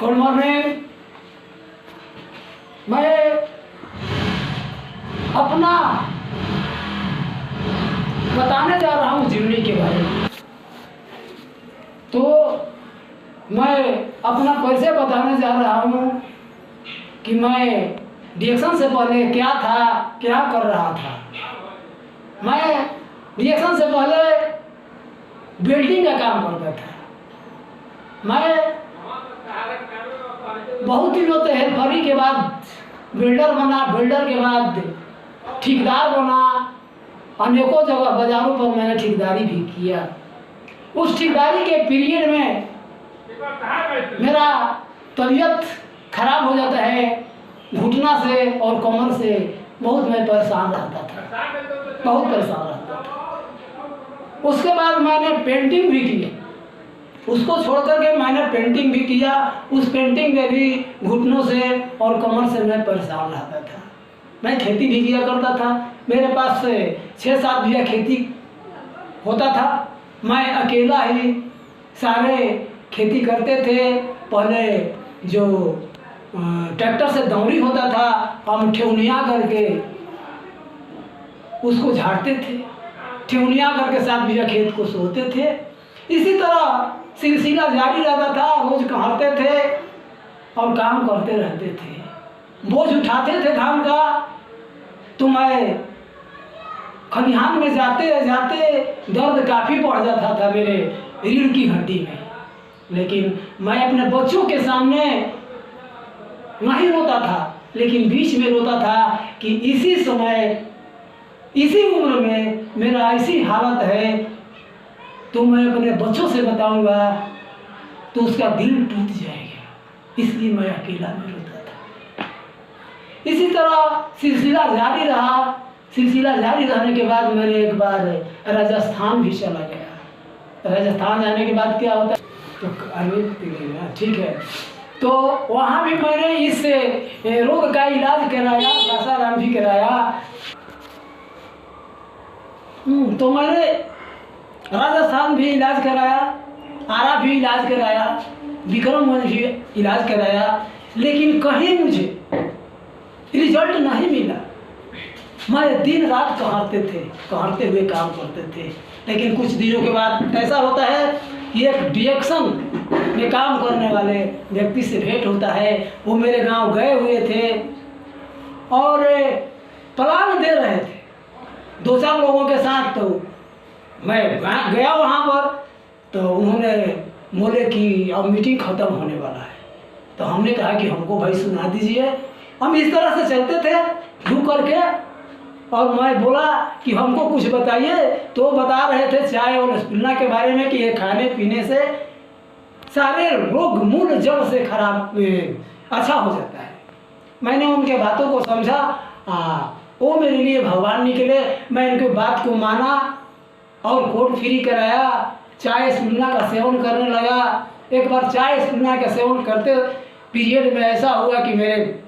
Good morning. मैं अपना बताने जा रहा हूँ जीवनी के बारे में। तो मैं अपना परिचय बताने जा रहा हूँ कि मैं रिएक्शन से पहले क्या था, क्या कर रहा था। मैं रिएक्शन से पहले बिल्डिंग का काम करता था। मैं बहुत दिनों तक हेल्परी के बाद बिल्डर बना, बिल्डर के बाद ठेकेदार बना। अनेकों जगह बाजारों पर मैंने ठेकेदारी भी किया। उस ठेकेदारी के पीरियड में मेरा तबीयत खराब हो जाता है, घुटना से और कमर से बहुत मैं परेशान रहता था, बहुत परेशान रहता था। उसके बाद मैंने पेंटिंग भी की। उसको छोड़ करके मैंने पेंटिंग भी किया। उस पेंटिंग में भी घुटनों से और कमर से मैं परेशान रहता था। मैं खेती भी किया करता था। मेरे पास 6-7 बीघा खेती होता था। मैं अकेला ही सारे खेती करते थे। पहले जो ट्रैक्टर से दौरी होता था, हम ठेवनिया करके उसको झाड़ते थे। ठेवनिया करके 7 बीघा खेत को सोते थे। इसी तरह सिलसिला जारी रहता था। रोज कहते थे और काम करते रहते थे। बोझ उठाते थे धान का। तो मैं खलिहान में जाते जाते दर्द काफ़ी बढ़ जाता था मेरे रीढ़ की हड्डी में। लेकिन मैं अपने बच्चों के सामने नहीं रोता था, लेकिन बीच में रोता था कि इसी समय, इसी उम्र में मेरा ऐसी हालत है, तो मैं अपने बच्चों से बताऊंगा तो उसका दिल टूट जाएगा। इसलिए मैं अकेला में रोता था। इसी तरह सिलसिला जारी रहा। सिलसिला जारी रहने के बाद मैंने एक बार राजस्थान भी चला गया। राजस्थान जाने के बाद क्या होता है, तो ठीक है, तो वहाँ भी मैंने इस रोग का इलाज कराया, सासाराम भी कराया। तो मैंने राजस्थान भी इलाज कराया, आरा भी इलाज कराया, विक्रमगंज भी इलाज कराया, लेकिन कहीं मुझे रिजल्ट नहीं मिला। मैं दिन रात कहते हुए काम करते थे। लेकिन कुछ दिनों के बाद ऐसा होता है कि एक डिएक्शन में काम करने वाले व्यक्ति से भेंट होता है। वो मेरे गांव गए हुए थे और प्लान दे रहे थे 2-4 लोगों के साथ। तो मैं गया वहाँ पर, तो उन्होंने बोले कि अब मीटिंग ख़त्म होने वाला है। तो हमने कहा कि हमको भाई सुना दीजिए। हम इस तरह से चलते थे रुक करके, और मैं बोला कि हमको कुछ बताइए। तो बता रहे थे चाय और रसगुल्ला के बारे में कि ये खाने पीने से सारे रोग मूल जड़ से खराब अच्छा हो जाता है। मैंने उनके बातों को समझा। वो मेरे लिए भगवान निकले। मैं उनकी बात को माना और कोट फ्री कराया। चाय रसगुल्ला का सेवन करने लगा। एक बार चाय रसगुल्ला का सेवन करते पीरियड में ऐसा हुआ कि मेरे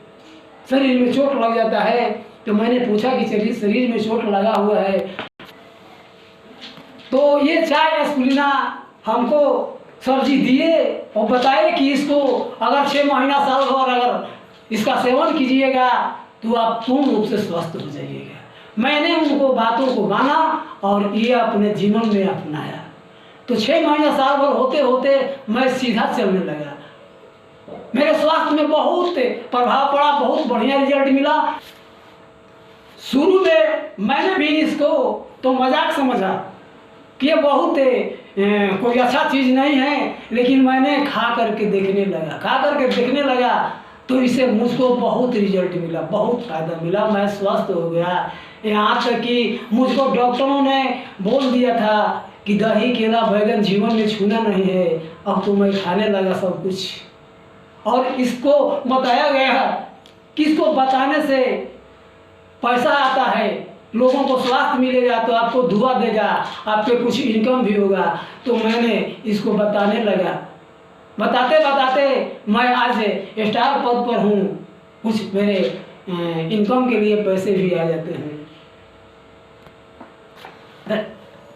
शरीर में चोट लग जाता है। तो मैंने पूछा कि शरीर में चोट लगा हुआ है, तो ये चाय रसगुल्ला हमको सर जी दिए और बताए कि इसको अगर 6 महीना साल भर अगर इसका सेवन कीजिएगा तो आप पूर्ण रूप से स्वस्थ हो जाइएगा। मैंने उनको बातों को माना और ये अपने जीवन में अपनाया। तो 6 महीना साल भर होते होते मैं सीधा चलने लगा। मेरे स्वास्थ्य में बहुत प्रभाव पड़ा, बहुत बढ़िया रिजल्ट मिला। शुरू में मैंने भी इसको तो मजाक समझा कि ये बहुत कोई अच्छा चीज़ नहीं है, लेकिन मैंने खा करके देखने लगा तो इससे मुझको बहुत रिजल्ट मिला, बहुत फ़ायदा मिला। मैं स्वस्थ हो गया। यहाँ तक कि मुझको डॉक्टरों ने बोल दिया था कि दही केला बैगन जीवन में छूना नहीं है। अब तो मैं खाने लगा सब कुछ। और इसको बताया गया कि इसको बताने से पैसा आता है, लोगों को स्वास्थ्य मिलेगा तो आपको दुआ देगा, आपके कुछ इनकम भी होगा। तो मैंने इसको बताने लगा। बताते बताते मैं आज स्टार पद पर हूँ। कुछ मेरे इनकम के लिए पैसे भी आ जाते हैं।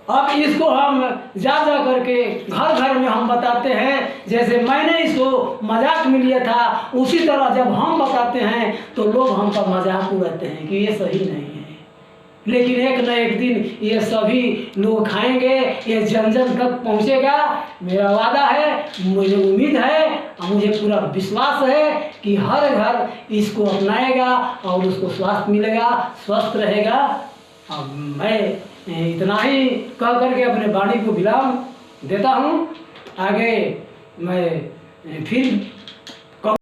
अब इसको हम जा करके घर घर में हम बताते हैं जैसे मैंने इसको मजाक में लिया था, उसी तरह जब हम बताते हैं तो लोग हम पर मजाक उड़ाते हैं कि ये सही नहीं है। लेकिन एक न एक दिन ये सभी लोग खाएंगे, ये जन जन तक पहुंचेगा। मेरा वादा है, मुझे उम्मीद है और मुझे पूरा विश्वास है कि हर घर इसको अपनाएगा और उसको स्वास्थ्य मिलेगा, स्वस्थ रहेगा। अब मैं इतना ही कह करके अपने वाणी को विराम देता हूँ। आगे मैं फिर